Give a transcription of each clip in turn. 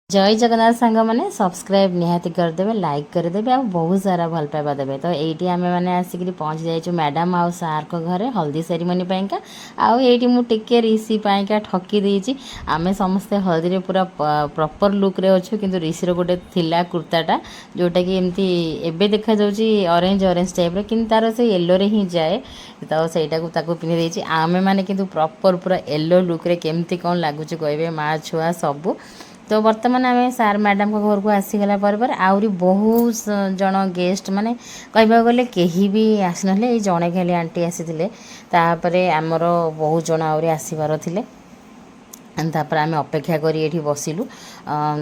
जय जगन्नाथ सांग मैंने सब्सक्राइब निहाती करदे लाइक करदे आ बहुत सारा भल पाइबा देवे तो ये आम मैंने आसिक पहुँची जाइए मैडम आउ सार को घरे हल्दी सेरिमनी पाइंका आईटी मुझे ऋषि पाइंका ठकी देती आम समस्ते हल्दी पूरा प्रॉपर लुक रे अच्छु किंतु ऋषिर गोटे थिला कुर्ताटा जोटा कि एमती एबे देखा जाउची ऑरेंज ऑरेंज टाइप रे किंतु तार से येलो रे ही जाए तो सहीटा को पिंधि देती आमे माने किंतु प्रॉपर पूरा येलो लुक रे केमती कौन लगुच कहे माँ छुआ सबू तो बर्तमान आम सार मैडम को घर को आसीगला पर आहरी बहुत जन गेस्ट माने कहबा गले कहीं भी आसी ना जड़े खाली आंटी आसी आमर बहुत जन आहरी आसबार थिले तापर आम अपेक्षा करी एठी बसिलु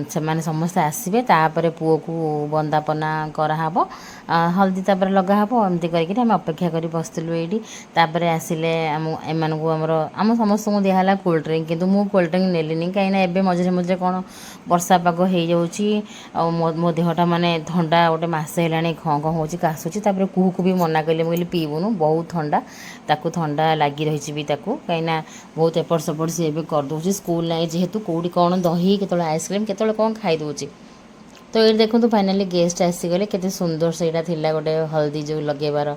से माने समस्त आसबे तापर पुओ को बंदापना कराहब हल्दी तापर लगा हब एमती करके आम अपेक्षा करी बसलु ये तापर आसिले एम को आम समस्त को दिहला कोल्ड ड्रिंक किंतु मु कोल्ड ड्रिंक नेलिनी कहीं एबे मझे मझे कौन वर्षा पाग हो जाऊँगी मो देहटा माने ठंडा गोटे मस है खँ खँ हो काशुची तापर कुहू को भी मना कले मुझे पीबुनु बहुत ठंडा ताकू ठंडा लगी रही भी कहीं बहुत एपट सेपट सी भी करदे स्कूल ना जेहेतु कौटी कौन दही के आइसक्रीम के कौन खाईदे तो ये देखो फाइनाली गेस्ट आसीगले केते सुंदर से गोटे हल्दी जो लगेबार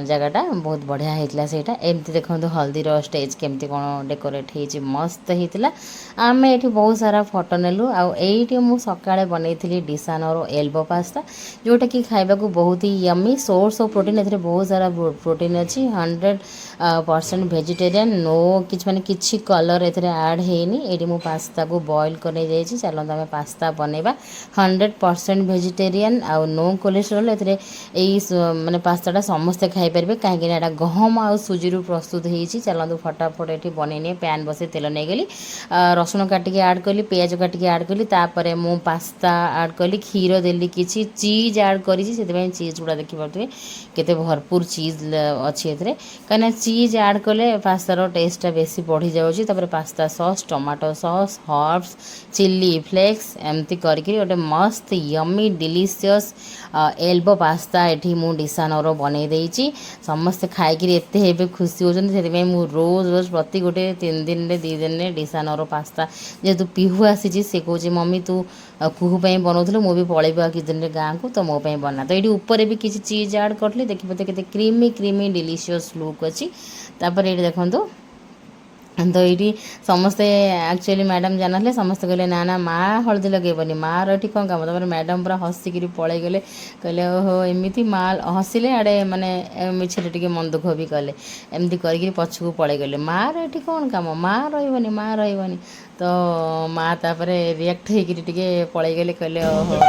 जगटा बहुत बढ़िया होता है एमती देखो हल्दीर स्टेज केमती कौन डेकोरेट हो मस्त होता आम ये बहुत सारा फोटो नेलु आईटी मुझे सकाଳେ बनई डिसानर एल्बो पास्ता जोटा कि खाइबा बहुत ही यमी सोर्स ऑफ प्रोटीन ए बहुत सारा प्रोटीन अच्छी 100% वेजिटेरियन नो किछ माने किछि कलर एथरे ऐड हेनी एडी मु पास्ता को बॉईल करने जाइए चलते आम पास्ता बनैबा 100% वेजिटेरियन आउ नो कोलेस्ट्रोल एथरे माने पास्ताटा समस्ते खाई पारे कहीं गहम आउ सुजी प्रस्तुत होती चलते फटाफट ये बनईनी पैन बसे तेल नहीं गली रसुण काटिक ऐड कली पियाज काटिक ऐड कली तापर मु पास्ता ऐड कली क्षीर देली किसी चीज ऐड करी चीज गुड़ा देखिपे केते भरपूर चीज अच्छी कहीं चीज ऐड कले पास्तार टेस्टा बेसी बढ़ी जाऊँगी तापर pasta sauce tomato sauce herbs chilli flakes एमती करके गोटे मस्त यमी डिलीशियस एल्बो पास्ता ये मु डिसानर बनई देती समस्ते खाई एते खुशी होती मु रोज रोज प्रति गोटे 3 दिन 2 दिन डिसानर पास्ता जेहेतु पिहू आसी से कहे मम्मी तू कुहू बनाऊलु मुझे पलैबा कि दिन गाँव को तो मोप बना तो ये ऊपर भी किसी चीज ऐड करी देखिए केते क्रीमी क्रीमी डिलीशियस लुक अच्छी तापर ये देखो तो ये समस्ते एक्चुअली मैडम जाना समस्ते कहले ना ना माँ हल्दी लगेबनी माँ रही कौन कम तापर मैडम पूरा हसिकी पलि गले कहले ओहो एमती माँ हसिले आड़े माने मिछरे टे मन दुख भी कले एमती कर पछक पलि गले माँ रही कौन कम माँ रही तो माँ तापर रिएक्ट होके पलि गले कहले ओहो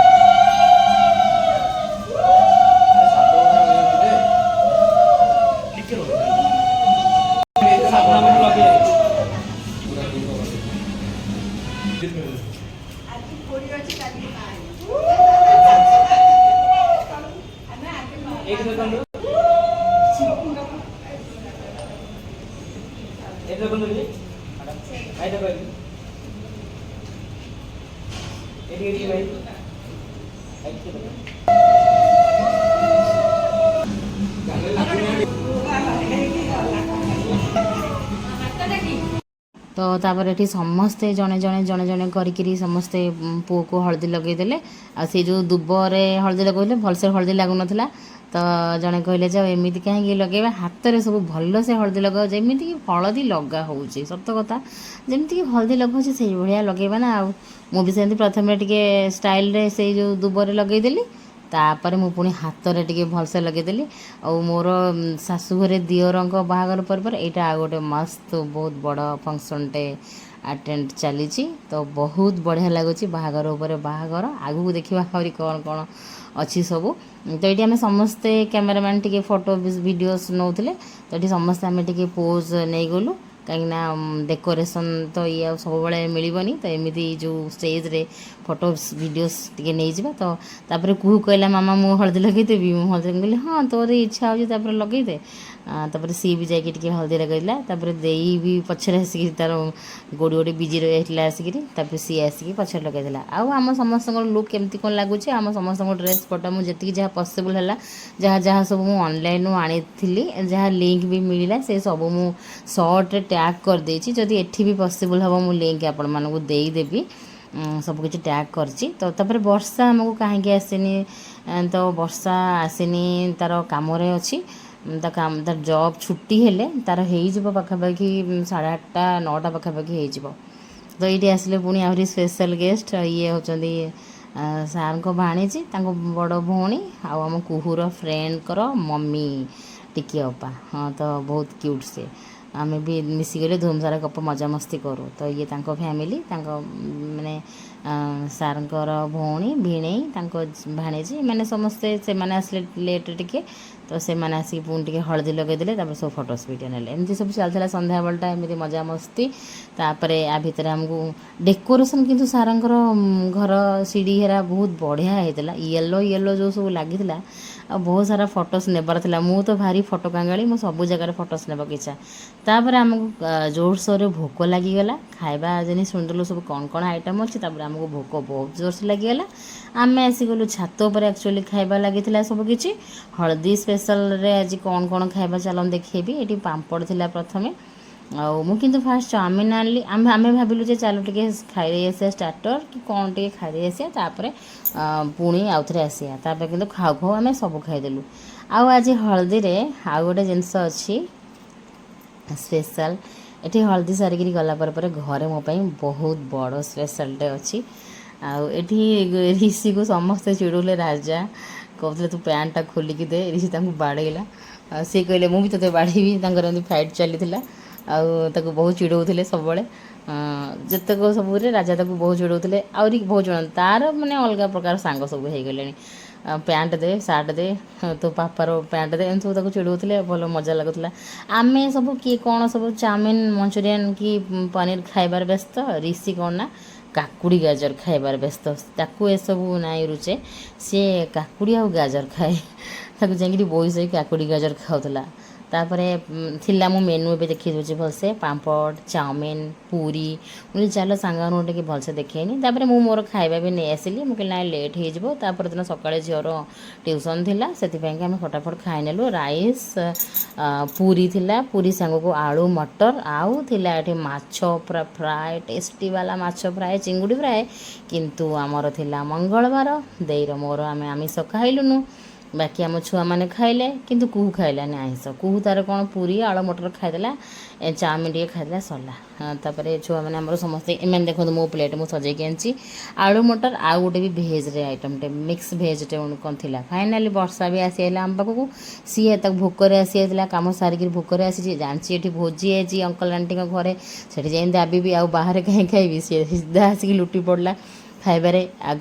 तो तापर ये समस्ते जड़े जड़े जड़े जड़े करी समस्ते पुओ को हल्दी लगेदेले आ से जो दुबरे हल्दी लगेले भलसे हल्दी लगुन तो जड़े कहले जाओ एमती कहीं लगे हाथ में सब भल से हल्दी लगाओ जमी कि हल्दी लगा हो सत कथा जमीक हल्दी लगाऊँ से भाया लगेबा ना मुझे प्रथम टे स्टाइल रे से जो दुबरे लगेदेली तापर मु पुणी हाथ में टे भलसे लगेदेली और मोर शाशुघर दियर बाहागर पर यहाँ गोटे मस्त बहुत बड़ फंक्शन टे अटेंड चली तो बहुत बढ़िया लगुच बाहागर उपर बाहागर आगू देखा आहरी कौन कौन अच्छी सब तो ये आम समस्ते कैमेरामैन टे फोटो वीडियोस नौले तो ये समस्ते आम टे पोज नहीं गलु कहीं डेकोरेशन तो ये सब मिलनी तो एमती जो स्टेज रे फोटो वीडियोस टे नहीं जावा तो तापर कुहू कहला मामा मु हल्दी लगेदेवी मु हल्दी कहली हाँ तोर इच्छा हो लगेदे तापर सी भी जाकि हल्दी लगेला तापर देई भी पछरे आसिक तार गोड़ी गोड़ी बिजी रही आसिक सी आसिक पछरे लगेदेला आम समस्त लुक केमती कौन लगुच आम समस्त ड्रेस फोटो मुझे जी जहाँ पसिबल है जहाँ जहाँ सब मुझे ऑनलाइन आनी जहाँ लिंक भी मिलला से सब मुझे शॉर्ट टैग कर देछि जदि एठी भी पसिबल हम मु लिंक आपण मानकु देई देबी सबकिछि टैग करछि। तो तापर वर्षा आमको कहीं आसेनी, तो वर्षा आसेनी तार काम अच्छी तार जॉब छुट्टी हेले तार हो पाखापाखि 8:30 9टा पाखापाखि हो। तो ये आसिले पुणी आहरी स्पेशल गेस्ट ये होचंदी सार को भाणीजी बड़ भौणी आम कुहूर फ्रेंड कर मम्मी टिकी अपा। हाँ तो बहुत क्यूट से आमे भी मिसिगले धूमधारा गप मजा मस्ती करूँ। तो ये तांको फैमिली माने सारंकर भौणी भिणे भाणीजी मैंने समस्ते से मैंने आसले लेट टिके। तो से मैंने आसिक पुणी टिके हलदी लगेदेले सब फोटोस वीडियो नेले एमती सब चलता संध्या बेलटा एमती मजा मस्ती। तापर आ भितर आमको डेकोरेशन किंतु सारंकर घर सीढ़ी हेरा बहुत बढ़िया होता येलो येलो जो सब लगी आ बहुत सारा फोटोस नेबार थिला। मु तो भारी फोटो कांगाली मु सब जगह फोटोस नेबाक इच्छा। तापर आमको जोर सोर भोक लगिगला खाइबा जिन शुणुलु सब कौन कौन आइटम अच्छी। तापर आमको भोक बहुत जोर से लगिगला आम आसीगलु छात उपर एक्चुअली खाइबा लगी सब किछि। हल्दी स्पेशल रे आज कौन कौन खाइबा चलन देखेबी। ये पांपड़ थिला प्रथमे मुझे फास्ट चाउमिन आनली आम भाविलु जे चलो टे खाई आसिया स्टार्टर कि कौन टे खाई आसिया पुणी आउ थे आसिया कि खाऊ खाऊ आम सब खाईदेलु। आज हल्दी रे आउ गोटे जिनस अच्छी स्पेशल ये हल्दी सारिक गला पर घरे मो बहुत बड़ स्पेशल डे अच्छी। आठी ऋषि को समस्ते चिड़ुले राजा कहते तू पैंट टा खोलिकी दे ऋषि बाड़ेला सी कहले मुझे तो बाड़ेबी एमती फाइट चली आउ बहुत चिड़ौले सब जितक सब राजा ताको बहुत चिड़ौले आहरी बहुत जन तार माने अलग प्रकार सांग सब हो गले पैंट दे सार्ट दे तो पापार पैंट दे एम सब चिड़ौले भल मजा लगुला। आम सब किए कौन सब चाउमिन मंचूरियन कि पनीर खाइबार व्यस्त ऋषि कौन ना काकुड़ी गाजर खाइबार व्यस्त ताकू ए सब नाई रुचे सी काकुड़ी आ गाजर खाए ताकू जाकि बोई से काकुड़ी गाजर खाऊला। तापर थिला मो मेनू ए देखी दूसरी भलसे पांपड़ चाउमिन पूरी मुझे चलो सांग टे भलसे देखेनी। तापर मु मोर खाइबा भी नहीं आसिली मुझे ना लेट हो तापर दिन सकाଳେ झीर ट्यूशन थिला से आम फटाफट खाई नेलु। राइस पूरी थिला पूरी सांग को आलू मटर आउ थिला एठी माछ पूरा फ्राए टेस्टी वाला माछ फ्राए चिंगुड़ी फ्राए किंतु आमर थिला मंगलवार देईर मोर आम आमिष खाइलुनु। बाकी आम छुआ मैंने खाइले किंतु कुहू खाइलानी आइंस कुहू तार कौन पूरी आलू मटर खाईदेला चाउमिन टे खाईदेला सरला। तापर छुआ मैंने आमर समस्ते एम देखो मो प्लेट मुझे सजेकी आनी आलू मटर आउ गोटे भी भेज रे आइटम टे मिक्स भेज टे कौन थी। फाइनाली वर्षा भी आसी आम पाखक सी भोकर आसी कम सारिक भोकर आसी जानसी ये भोजी है अंकल आंटी घरे से दाबी भी बाहर कहीं खाइबी सी सीधा आसिक लुटी पड़ा खाइबारे आग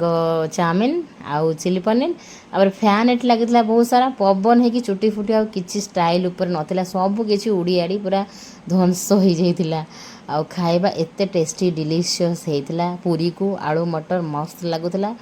चाउमिन आउ चिली पनीर आपर फैन एट लगी बहुत सारा पवन है कि चुटी फुटी आ किसी स्टाइल उपर नाला सब किसी उड़ी आड़ी पूरा ध्वंस हो जाता। आउ खाइबा एते टेस्टी डिलीशियस होता पूरी को आलू मटर मस्त लगुला।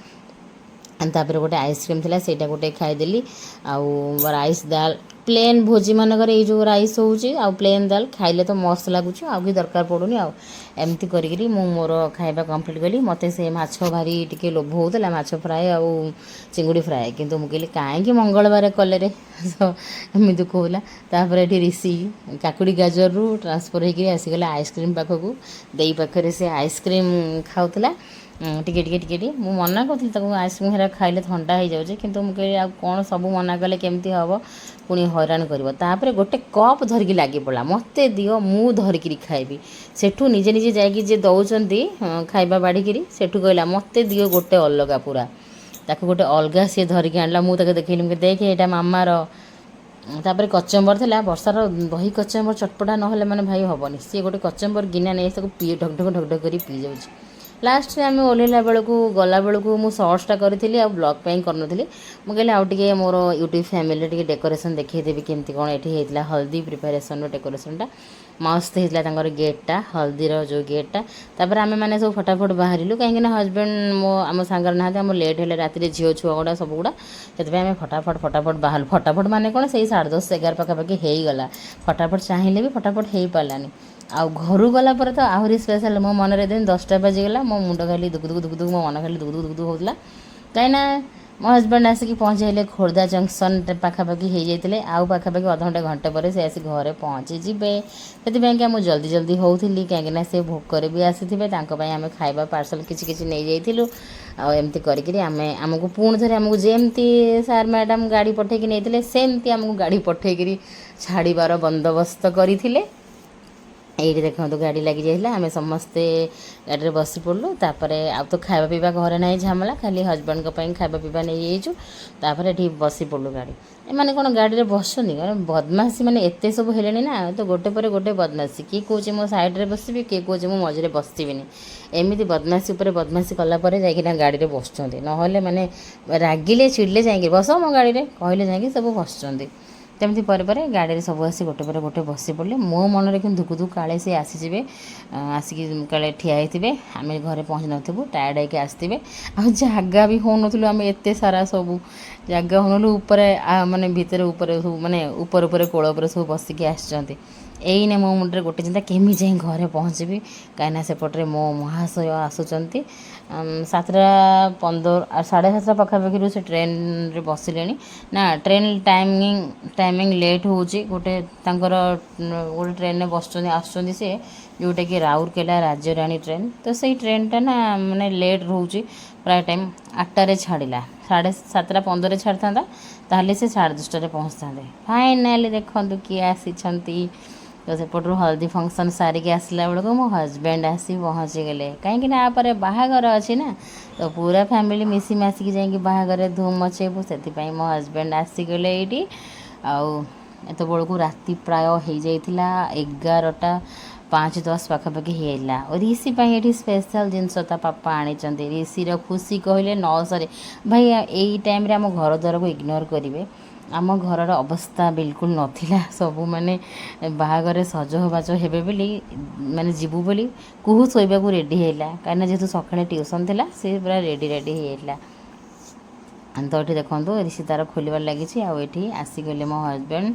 तापर गोटे आइसक्रीम थिला सेटा गोटे खाईदेली आउ राइस दाल प्लेन भोजी मानकर ये जो राइस होउची आउ प्लेन दाल खाइले तो मस्त लगुच आउ कि दरकार पड़ूनी आउ एमती करी मु मोर खाइबा कंप्लीट कली। मते से माछ भारी टिके लोभ होउतला माछ फ्राए आउ चिंगुड़ी फ्राए किंतु मु कहली काहे मंगलवार कले रे तो एमती कहला। तापर एठी ऋषि काकुड़ी गाजर रु ट्रांसफर होकर आसीगला आइसक्रीम पाखक देई पाखरे से आइसक्रीम खाउतला टिके टिके टिके टिके मु मना करी आइसक्रीम हेरा खाइले ठंडा हो जाए किंतु मुझे आ कौन सब मना कले केमती हम पुणी हैरान कर। गोटे कप धरिकी लगी पड़ा मत दियो मु धरिकी खाइबी सेठू निजे निजे जाकि जे दौरान खाइबा बाढ़ी सेठू कहला मत दियो गोटे अलग पूरा ताको गोटे अलग सी धरिकी आणला मुझे देखली देखे यहाँ मामार। तापर कचम्बर थिला वर्षार दही कचम्बर चटपटा नहले माने भाई हेनी सी गोटे कचम्बर गिना नहीं पी ढक ढक ढक ढक कर पी जाऊँ। लास्ट आम ओह्लैला बेलू गला बेलू मु सर्ट्सटा करी आ ब्लॉग करनी मुझे आउ टे मोर यूट्यूब फैमिली टे डेकोरेशन देखदेवी केमती कौन ये होता हल्दी प्रिपेरेसन डेकोरेशनटा मस्त होता गेटा हल्दीर जो गेटा। तापर आम मैंने सब फटाफट बाहर कहीं हजबैंड मो आम सांगर ना आम लेट है रात झील छुआ गुड़ा सब गुड़ा से आम फटाफट फटाफट बाहर फटाफट माने कौन से 10:30 11 पाखापाखि हो गला फटाफट चाहिए भी फटाफट हो पारानी। आउ घर गला पर तो आहरी स्पेशल मो मन दिन 10टा बाजिगला मो मुंड खाली दुख दुख दुख दुख मो मन खाली दुख दुख दुख दुख होता कहीं मो हजबैंड आसिक पहुँचे खोर्धा जंक्शन पाखापाखि हो जाते आउ पाखापाखि अधघंटे घंटे पर से आसिक घरे पहुँची जे से मुझे जल्दी जल्दी होली कहीं से भोकर भी आसी आम खाଇବା पार्सल किसी नहीं जाइलु आमती करमको पुणी थे आमको जमती सार मैडम गाड़ी पठेकी नहीं सेमती आमको गाड़ी पठेक छाड़बार बंदोबस्त करते ये देखो तो गाड़ी लगी जाइला आम समस्ते गाड़ी बसी पड़लु तापर आ तो खावा पीवा घरे ना झमेला खाली हजबैंड को खावा पीवा नहीं जाइछुतापर ये बसी पड़लु गाड़ी एमाने कौन गाड़ी में बसुनी बदमाशी मैंने एत सब है ना तो गोटे पर गोटे बदमाशी किए कौचे मो साइड में बसबी किए कौचे मो मझे बसबिनी एमती बदमाशी उपर बदमाशी कलापर जाइना गाड़ी में बसुँच ना मैंने रागिले चिड़ले जाइए बस मो गाड़ी में कहले जाइए सब बसुँच तेमती पर गाड़ी सब आसी गोटे पर गोटे बसी पड़े मो मन में दुखु दुख काले सी आसीजे आसिक काले ठिया होते आम घरे पहुँची नथबू टायर्ड होकर आसते आ जगह भी हो नु आम एत सारा सब जगह हो ऊपर माने भितर ऊपर सब माने ऊपर ऊपर कोल उपर सब बसिकी आसचंती एईने मो मुंडे गोटे चिंता केमी जाए घरे पहुँचबी कहीं सेपटे मो महाशय आसुंच 7:15 7:30 पाखापाखि से ट्रेन रे बसिले ना ट्रेन टाइमिंग लेट हो गोटे गोटे ट्रेन में बस आसुँच से जोटा कि राउरकेला राज्यराणी ट्रेन तो सही ट्रेनटा ना माने लेट रोचे प्राय टाइम 8टारे छाड़ा 7:15 छाड़ था ताहले से 10:30 पहुँचता फाइनाली देखो किए आसी तो सेपटू हल्दी फंक्शन सारिकी आसला बेलू मो हजबैंड आसी पहुँची गले कहीं पर बाहागर अच्छी ना तो पूरा फैमिली मिसी मासिकी जाकि बाहागर धूम मचेबू से मो हजबैंड आसीगले ये आत बेलू राति प्राय हो जाता 11:05-10 पाखापाखि होगा ऋषि ये स्पेशल जिनस पापा आनी ऋषिर खुशी कहले न सरे भाई यही टाइम आम घर द्वार को इग्नोर करेंगे आम घर अवस्था बिल्कुल नथिला सबू माने बाहागर सजबाज हेबे बोली माने जीवु बोली कुहू शोवा को रेडी हैला कहीं जेहेतु सकाଳେ ट्यूशन थिला से पूरा रेडी होइला तो ये देखो ऋषि तार खोलबार लगी आठी आसीगले मो हजबैंड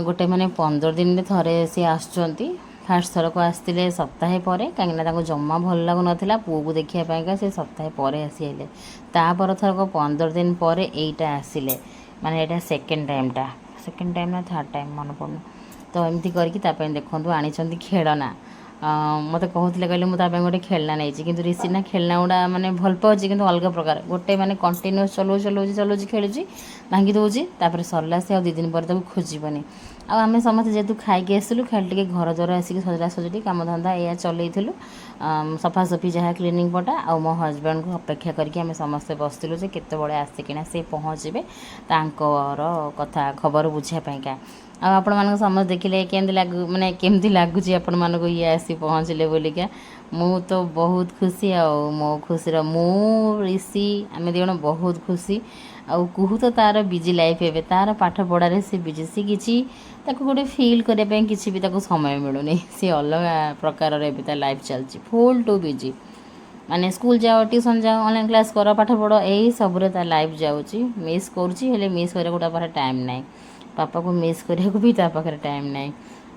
गोटे माने 15 दिन में थरे सी आसुँच फास्ट थर को आसते सप्ताहे पर कहीं जमा भल लगुन पुओ को देखापी से सप्ताहे पर आसीले तापर थर को 15 दिन पर यहीटा आसिले माने यहाँ सेकेंड टाइम ना थर्ड टाइम मन पड़न तो एमती करके देखो आनी खेलना मत कहते कहले मुझे गोटे खेलना नहीं कि ऋषि ना खेलना गुड़ा माने भल पाँच कि अलग प्रकार गोटे माने कंटिन्यूस चलाऊँ खेलुची भांगी दूसरी तापर सरला से 2 दिन पर खोजबनी आम समस्त जेहेतु खाई आसलु खाली टे घर द्वार आसिक सजड़ा सजड़ी कम धंदा या चलू सफासफी जहाँ क्लीनिंग पटा आ मो हजबैंड को अपेक्षा करके आम समस्ते बसलु जे केतबेले आसिकिना से पहुँचे तांकर कथा खबर बुझापाईका आपण मानक समस्त देखिले केमती लागू माने केमती लगुच आपण मानक ये आसी पहुँचले बोलिका मु तो बहुत खुशी आ मो खुशी मु ऋषि आम दिजण बहुत खुशी आउ कुहू तो तार बिजी लाइफ एवं तार पाठ पढ़ारे से बिजी सी किसी गोटे फिल करने किसी भी समय मिलूनी सी अलग प्रकार एवं लाइफ चलती फुल टू बिजी माने स्कूल जाओ ट्यूशन जाओ ऑनलाइन क्लास कर पाठ पढ़ यही सबरे तार लाइफ जाऊँगी मिस करुँची मिस करने गोटे पाखे टाइम ना पापा को मिस करने भी ता पाखे टाइम ना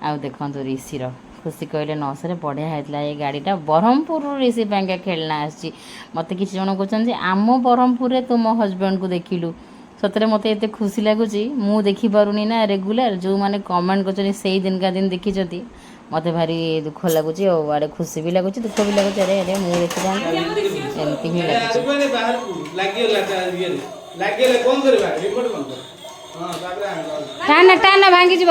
आउ देखो ऋषिर खुशी कहले न सर बढ़िया होता ये गाड़ीटा ब्रह्मपुर ऋषि पाइका खेलना आसी मत कि जन कहते आम ब्रह्मपुर तुम मो हजबैंड को देखिलु सतरे मत एत खुशी लगुच मु देखिपारुनी ना रेगुलर जो मैंने कमेंट कर से दिन का दिन देखी मत भारी दुख लगुच आड़े खुशी भी लगुच दुख भी लगुच अरे अरे मुझे देखी था एमती ही टाना टाना भांगी जीव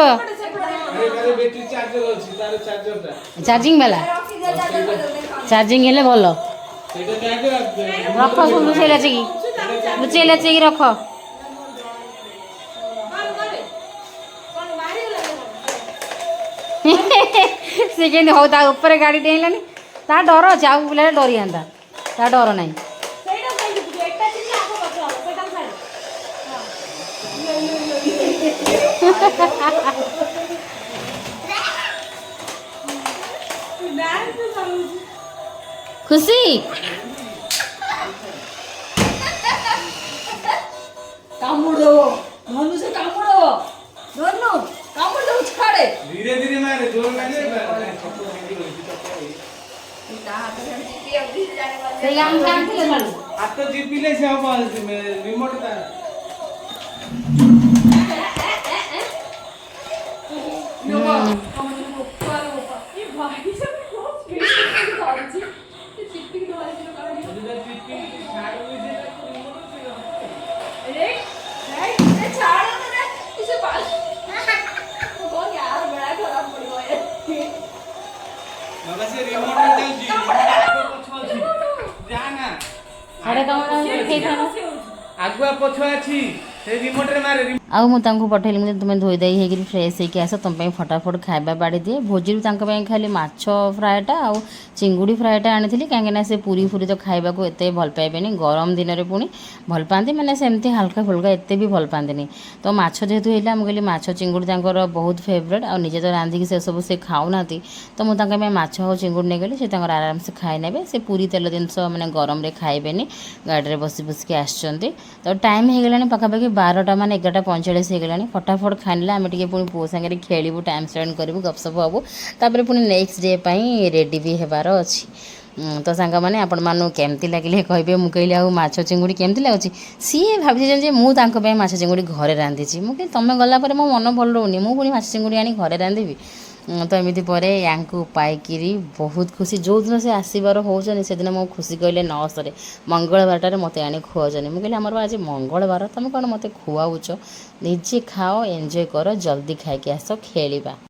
चार्जिंग वाला चार्जिंग हेले भल रख सब लुचेई लचेई रख से केंद्र हो ऊपर गाड़ी डेलानी ता डर अच्छे आउ पिला डरी जाता ता डर ना खुशी कामुड़ दो धनु से कामुड़ दो धनु कामुड़ दो छाड़े धीरे धीरे मारे जोर लगे से काम थे ହାତ ଚିପିଲେ ସେ ହବ ରିମୋଟ ତା ବାବା ସେ ରିମୋଟ ଯାଉଛି ପଛ ଅଛି ଯା ନା ସାଡ଼େ କାମ ଦେଖେଇଥାନ ଆଗୁଆ ପଛ ଅଛି ସେ ରିମୋଟରେ ମାରେ ଆଉ ମୁଁ ତାଙ୍କୁ ପଠେଇଲି ମୁଁ ତୁମେ ଧୋଇ ଦେଇ ହେଇକିରି ଫ୍ରେଶ୍ ହେଇକି ଆସ ତୁମ ପାଇଁ ଫଟାଫଟ ଖାଇବା ବାଡ଼ି ଦିଏ ଭୋଜିରୁ ତାଙ୍କ ପାଇଁ ଖାଲି ମାଛ ଫ୍ରାଏଟା ଆଉ ଚିଙ୍ଗୁଡ଼ି ଫ୍ରାଏଟା ଆଣିଥିଲି କାହିଁକିନା ସେ ପୁରୀ ଫୁରୀ ତ ଖାଇବାକୁ ଏତେ ଭଲ ପାଇବେନି ଗରମ ଦିନରେ ପୁଣି ଭଲ ପାଆନ୍ତି ମାନେ ସେମିତି ହାଲକା ଫୁଲକା ଏତେ ବି ଭଲ ପାଆନ୍ତିନି ତ ମାଛ ଯେହେତୁ ହେଇଲା ମୁଁ କହିଲି ମାଛ ଚିଙ୍ଗୁଡ଼ି ତାଙ୍କର ବହୁତ ଫେଭରେଟ୍ ଆଉ ନିଜେ ତ ରାନ୍ଧିକି ସେସବୁ ସେ ଖାଉନାହାନ୍ତି ତ ମୁଁ ତାଙ୍କ ପାଇଁ ମାଛ ଆଉ ଚିଙ୍ଗୁଡ଼ି ନେଇଗଲି ସେ ତାଙ୍କର ଆରାମସେ ଖାଇ ନେବେ ସେ ପୁରୀ ତେଲ ଜିନିଷ ମାନେ ଗରମରେ ଖାଇବେନି ଗାଡ଼ିରେ ବସି ବସିକି ଆସିଛନ୍ତି ତ ଟାଇମ୍ ହେଇଗଲାଣି ପାଖାପାଖି 12ଟା ମାନେ 11:45 ହେଇଗଲାଣି ଫଟାଫଟ ଖାଇଲେ ଆମେ ଟିକେ ପୁଣି ପୁଅ ସାଙ୍ଗରେ ଖେଳିବୁ ଟାଇମ୍ ସ୍ପେଣ୍ଡ କରିବୁ ଗପସପ ହେବୁ ତାପରେ ପୁଣି ନେକ୍ସଟ ଡେ ପାଇଁ ରେଡ଼ି ବି ହେବାର ଅଛି ତ ସାଙ୍ଗମାନେ ଆପଣମାନଙ୍କୁ କେମିତି ଲାଗିଲେ କହିବେ ମୁଁ କହିଲି ଆଉ ମାଛ ଚିଙ୍ଗୁଡ଼ି କେମିତି ଲାଗୁଛି ସିଏ ଭାବିଛନ୍ତି ଯେ ମୁଁ ତାଙ୍କ ପାଇଁ ମାଛ ଚିଙ୍ଗୁଡ଼ି ଘରେ ରାନ୍ଧିଛି ମୁଁ କହିଲି ତୁମେ ଗଲା ପରେ ମୋ ମନ ଭଲ ରହୁନି ମୁଁ ପୁଣି ମାଛ ଚିଙ୍ଗୁଡ଼ି ଆଣି ଘରେ ରାନ୍ଧିବି ତ ଏମିତି ପରେ ୟାଙ୍କୁ ପାଇକିରି ବହୁତ ଖୁସି ଯେଉଁଦିନ ସେ ଆସିବାର ହେଉଛନ୍ତି ସେଦିନ ମୁଁ ଖୁସି କହିଲେ ନ ସରେ ମଙ୍ଗଳବାରଟାରେ ମୋତେ ଆଣି ଖୁଆଉଛନ୍ତି ମୁଁ କହିଲି ଆମର ଆଜି ମଙ୍ଗଳବାର ତୁମେ କ'ଣ ମୋତେ ଖୁଆଉଛ ନିଜେ ଖାଅ ଏନ୍ଜୟ କର ଜଲ୍ଦି ଖାଇକି ଆସ ଖେଳିବା।